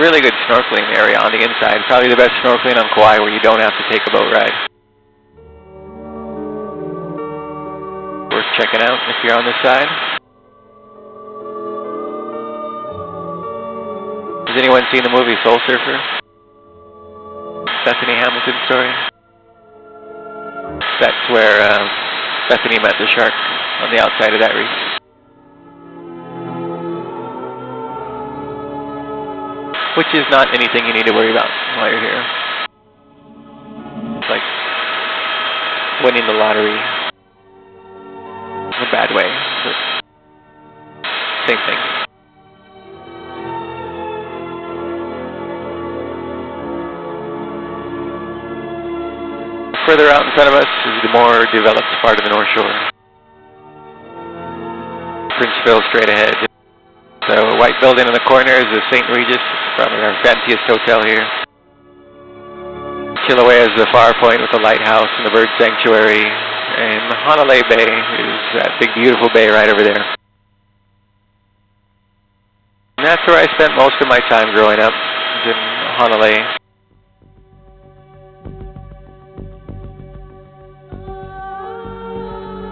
really good snorkeling area on the inside. Probably the best snorkeling on Kauai where you don't have to take a boat ride. Worth checking out if you're on this side. Has anyone seen the movie Soul Surfer? Bethany Hamilton story? That's where Bethany met the shark on the outside of that reef. Which is not anything you need to worry about while you're here. It's like winning the lottery. In a bad way, but same thing. Further out in front of us is the more developed part of the North Shore. Princeville straight ahead. The white building in the corner is the St. Regis, probably our fanciest hotel here. Kilauea is the far point with the lighthouse and the bird sanctuary. And Hanalei Bay is that big beautiful bay right over there. And that's where I spent most of my time growing up, in Hanalei.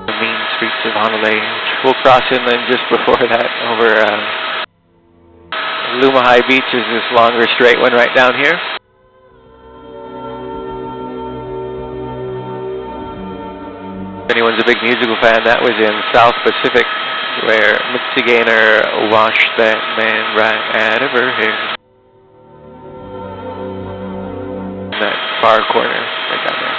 The mean streets of Hanalei. We'll cross inland just before that over Lumahai Beach is this longer straight one right down here. If anyone's a big musical fan, that was in South Pacific where Mitzi Gaynor washed that man right out of her hair. In that far corner right down there.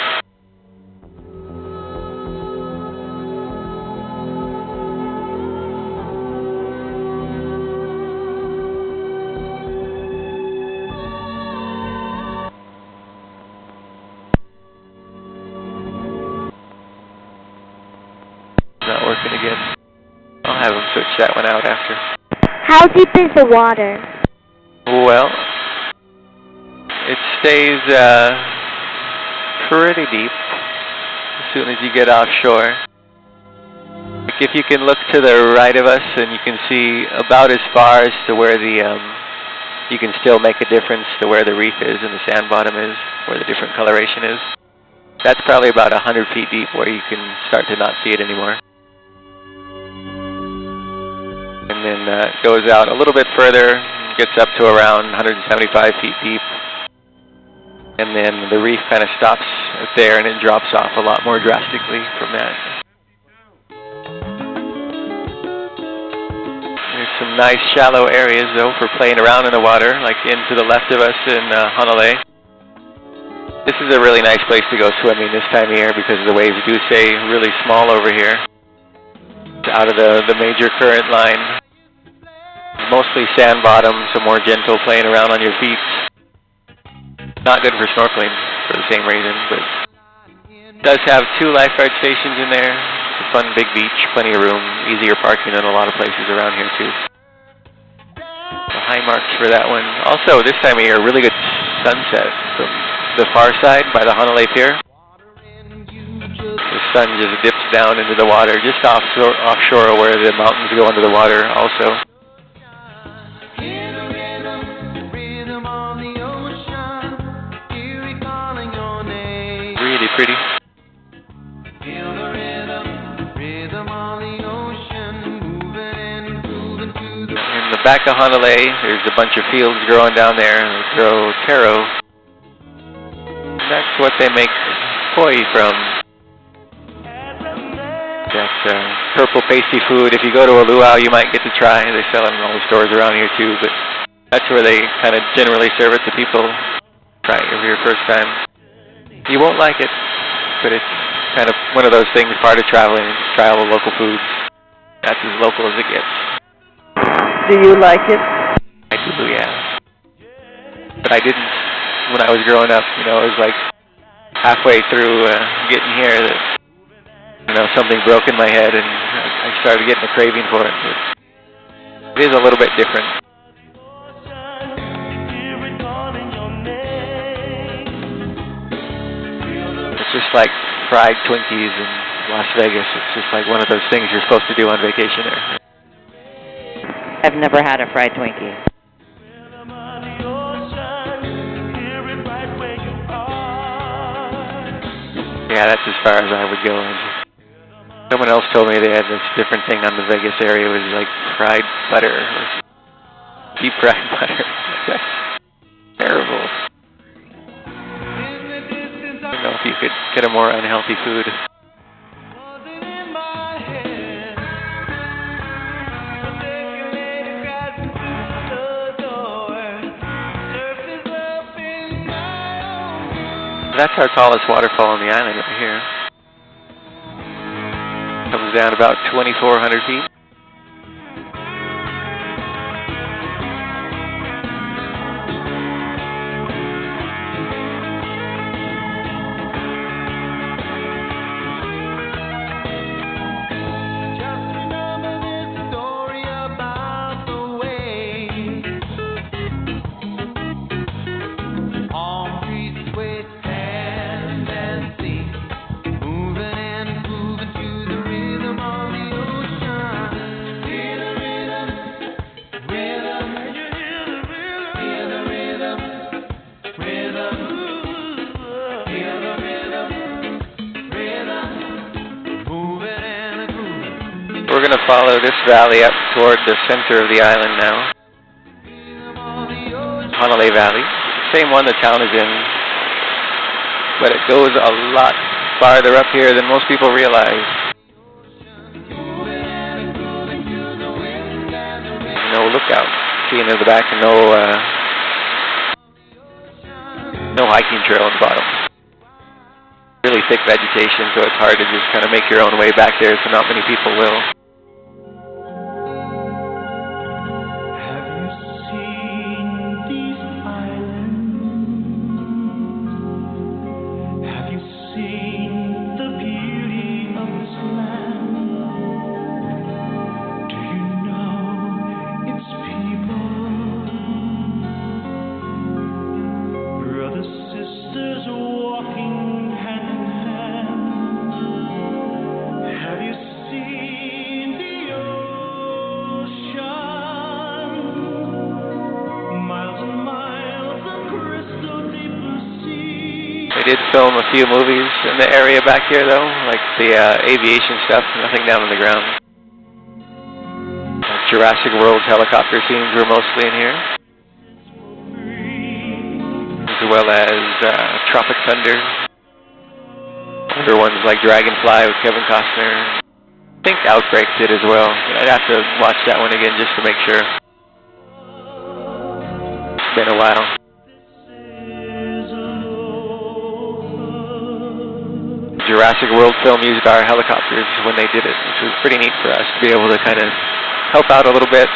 Not working again. I'll have them switch that one out after. How deep is the water? Well, it stays pretty deep as soon as you get offshore. Like if you can look to the right of us and you can see about as far as to where the you can still make a difference to where the reef is and the sand bottom is, where the different coloration is. That's probably about 100 feet deep where you can start to not see it anymore. And then it goes out a little bit further, gets up to around 175 feet deep. And then the reef kind of stops there and it drops off a lot more drastically from that. There's some nice shallow areas though for playing around in the water, like in to the left of us in Hanalei. This is a really nice place to go swimming this time of year because the waves do stay really small over here. It's out of the major current line. Mostly sand bottom, so more gentle playing around on your feet. Not good for snorkeling for the same reason, but it does have 2 lifeguard stations in there. It's a fun big beach, plenty of room, easier parking than a lot of places around here too. So high marks for that one. Also, this time of year, really good sunset from the far side by the Hanalei Pier. The sun just dips down into the water, just offshore where the mountains go under the water also. Really pretty. In the back of Hanalei, there's a bunch of fields growing down there, and they grow taro. That's what they make poi from. That purple pasty food. If you go to a luau, you might get to try. They sell it in all the stores around here too, but that's where they kind of generally serve it to people. Try it for your first time. You won't like it, but it's kind of one of those things, part of traveling. Try all the local foods. That's as local as it gets. Do you like it? I do, yeah. But I didn't when I was growing up. You know, it was like halfway through getting here that, you know, something broke in my head and I started getting a craving for it. But it is a little bit different. It's just like fried Twinkies in Las Vegas. It's just like one of those things you're supposed to do on vacation there. I've never had a fried Twinkie. Yeah, that's as far as I would go. Someone else told me they had this different thing on the Vegas area. It was like fried butter, deep fried butter. That's terrible. I don't know if you could get a more unhealthy food. That's our tallest waterfall on the island right here. Comes down about 2,400 feet. We're going to follow this valley up toward the center of the island now. Hanalei Valley. Same one the town is in. But it goes a lot farther up here than most people realize. No lookout. Seeing in the back, no hiking trail in the bottom. Really thick vegetation, so it's hard to just kind of make your own way back there, so not many people will. We did film a few movies in the area back here, though, like the aviation stuff, nothing down on the ground. Jurassic World's helicopter scenes were mostly in here, as well as Tropic Thunder. Other ones like Dragonfly with Kevin Costner. I think Outbreak did as well. I'd have to watch that one again just to make sure. It's been a while. Jurassic World film used our helicopters when they did it, which was pretty neat for us to be able to kind of help out a little bit.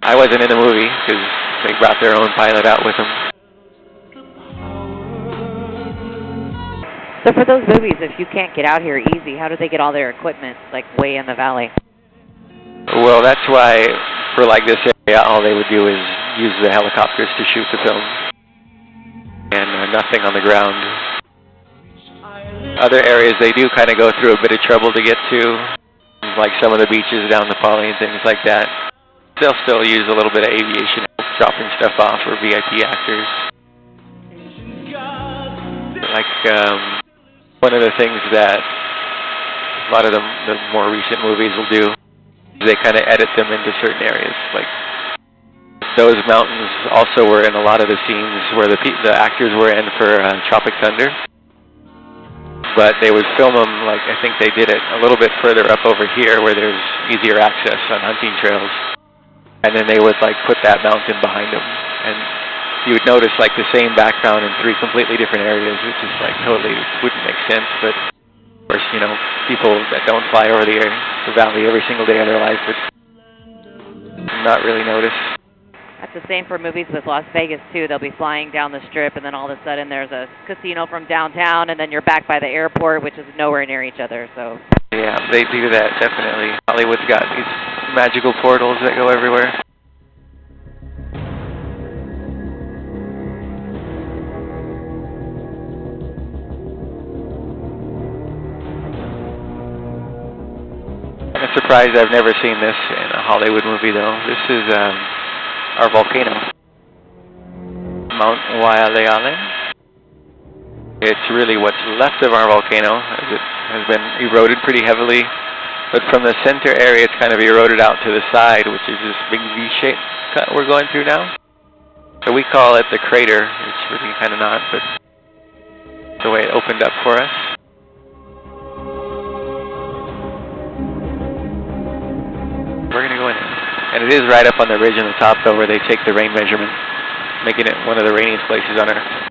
I wasn't in the movie because they brought their own pilot out with them. So for those movies, if you can't get out here easy, how do they get all their equipment, like, way in the valley? Well, that's why, for like this area, all they would do is use the helicopters to shoot the film. And nothing on the ground. Other areas, they do kind of go through a bit of trouble to get to, like some of the beaches down the Poly and things like that. They'll still use a little bit of aviation, dropping stuff off for VIP actors. Like, one of the things that a lot of the more recent movies will do is they kind of edit them into certain areas. Like, those mountains also were in a lot of the scenes where the actors were in for Tropic Thunder. But they would film them, like, I think they did it a little bit further up over here where there's easier access on hunting trails. And then they would, like, put that mountain behind them. And you would notice, like, the same background in three completely different areas, which is, like, totally wouldn't make sense. But, of course, you know, people that don't fly over the valley every single day of their life would not really notice. That's the same for movies with Las Vegas, too. They'll be flying down the Strip, and then all of a sudden there's a casino from downtown, and then you're back by the airport, which is nowhere near each other. So yeah, they do that, definitely. Hollywood's got these magical portals that go everywhere. I'm surprised I've never seen this in a Hollywood movie, though. This is our volcano, Mount Waialeale. It's really what's left of our volcano, as it has been eroded pretty heavily. But from the center area, it's kind of eroded out to the side, which is this big V-shaped cut we're going through now. So we call it the crater. It's really kind of not, but the way it opened up for us. We're going to go in it. And it is right up on the ridge on the top, though, where they take the rain measurement, making it one of the rainiest places on Earth.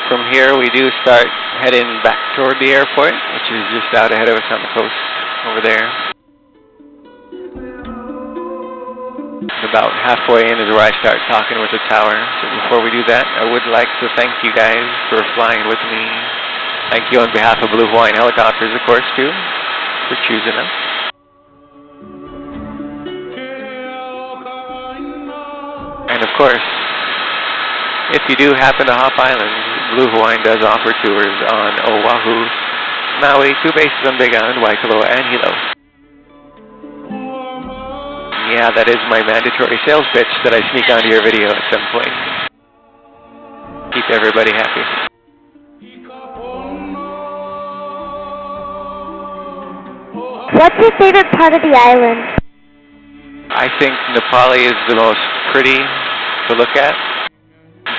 From here, we do start heading back toward the airport, which is just out ahead of us on the coast over there. About halfway in is where I start talking with the tower. So before we do that, I would like to thank you guys for flying with me. Thank you on behalf of Blue Hawaiian Helicopters, of course, too, for choosing us. And of course, if you do happen to hop islands, Blue Hawaiian does offer tours on Oahu, Maui, 2 bases on Big Island, Waikoloa, and Hilo. Yeah, that is my mandatory sales pitch that I sneak onto your video at some point. Keep everybody happy. What's your favorite part of the island? I think Napali is the most pretty to look at.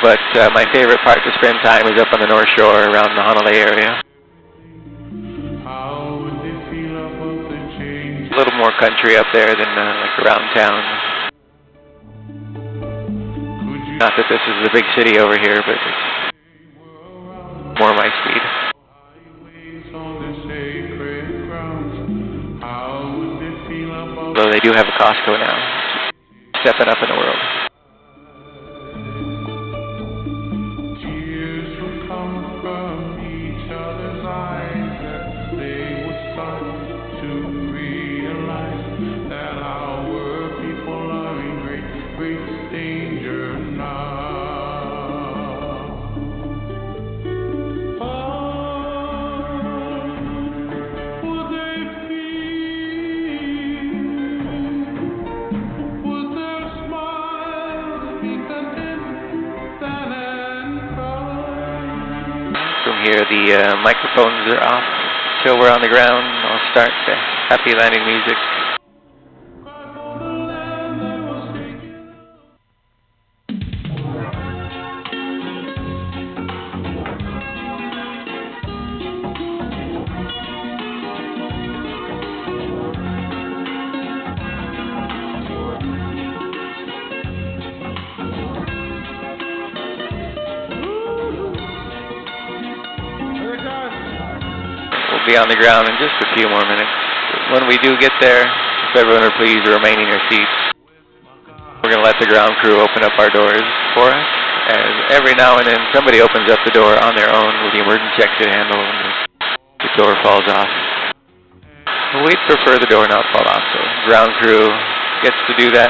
But my favorite part to spend time is up on the North Shore around the Hanalei area. A little more country up there than like around town. Not that this is the big city over here, but it's more my speed. Although they do have a Costco now, stepping up in the world. Here the microphones are off till we're on the ground. I'll start the happy landing music. Be on the ground in just a few more minutes. When we do get there, if everyone would please remain in your seats, we're going to let the ground crew open up our doors for us, As every now and then somebody opens up the door on their own with the emergency exit handle and the door falls off. We'd prefer the door not fall off, so ground crew gets to do that.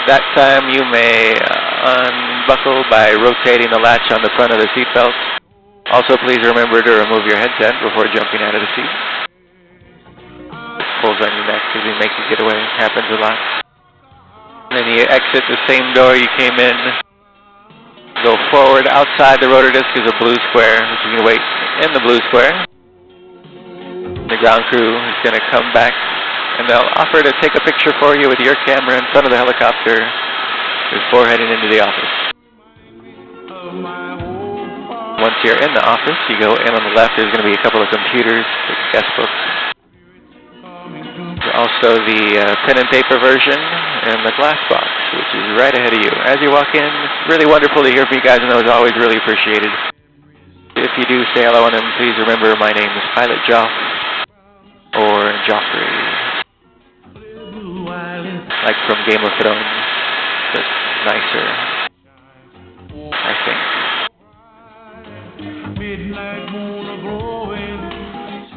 That time you may unbuckle by rotating the latch on the front of the seatbelt. Also, please remember to remove your headset before jumping out of the seat. Pulls on your neck as you make the getaway. Happens a lot. And then you exit the same door you came in. Go forward. Outside the rotor disc is a blue square, which you can wait in the blue square. The ground crew is going to come back, and they'll offer to take a picture for you with your camera in front of the helicopter before heading into the office. Once you're in the office, you go in on the left. There's going to be a couple of computers, like desk books. Also the pen and paper version and the glass box, which is right ahead of you. As you walk in, it's really wonderful to hear from you guys, and it's always really appreciated. If you do say hello on them, please remember my name is Pilot Joff or Joffrey, like from Game of Thrones, but nicer, I think. Midnight moon a glowing,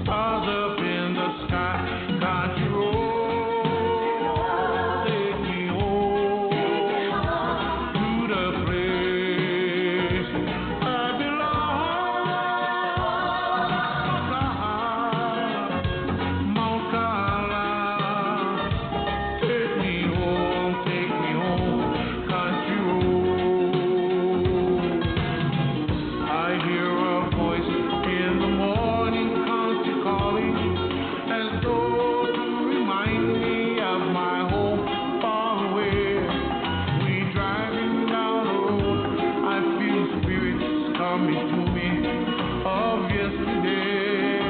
stars up in the sky. Can't you roll, take me home to the place I belong. Mount Kala, take me home, can't you roll? I hear a voice in the morning, constantly calling, as though to remind me of my home far away. We driving down the road, I feel spirits coming to me of yesterday.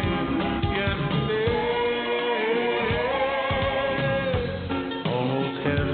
Almost heaven.